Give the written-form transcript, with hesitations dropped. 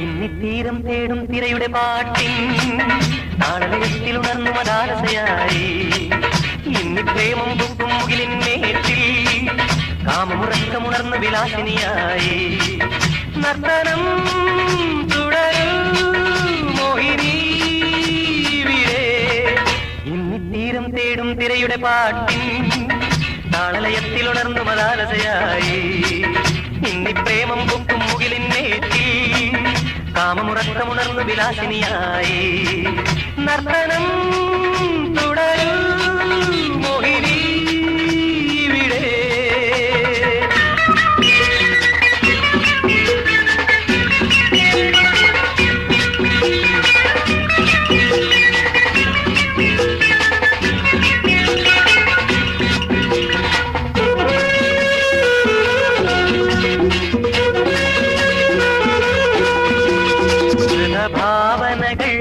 ഇന്നിത്തീരം തേടും തിരയുടെ പാട്ടിൻ താളലയത്തിൽ ഉണർന്നു മതാലസയായി ഇന്നി പ്രേമം പൊക്കും മുകിലിൻ മേറ്റിൽ കാമമുറക്കമുണർന്നു വിലാസിനിയായി നർത്തനം തുടരൂ മോഹിനി ഇവിടെ ഇന്നിത്തീരം തേടും തിരയുടെ പാട്ടിൻ താളലയത്തിൽ ഉണർന്നു മതാലസയായി ഇന്നി പ്രേമം പൊക്കും മുകിലിൻ മേറ്റിൽ കാമമുറക്കമുണർന്നു വിലാസിനിയായി നർത്തനം തുടരൂ മോഹിനി ഇവിടെ ഭാവനകൾ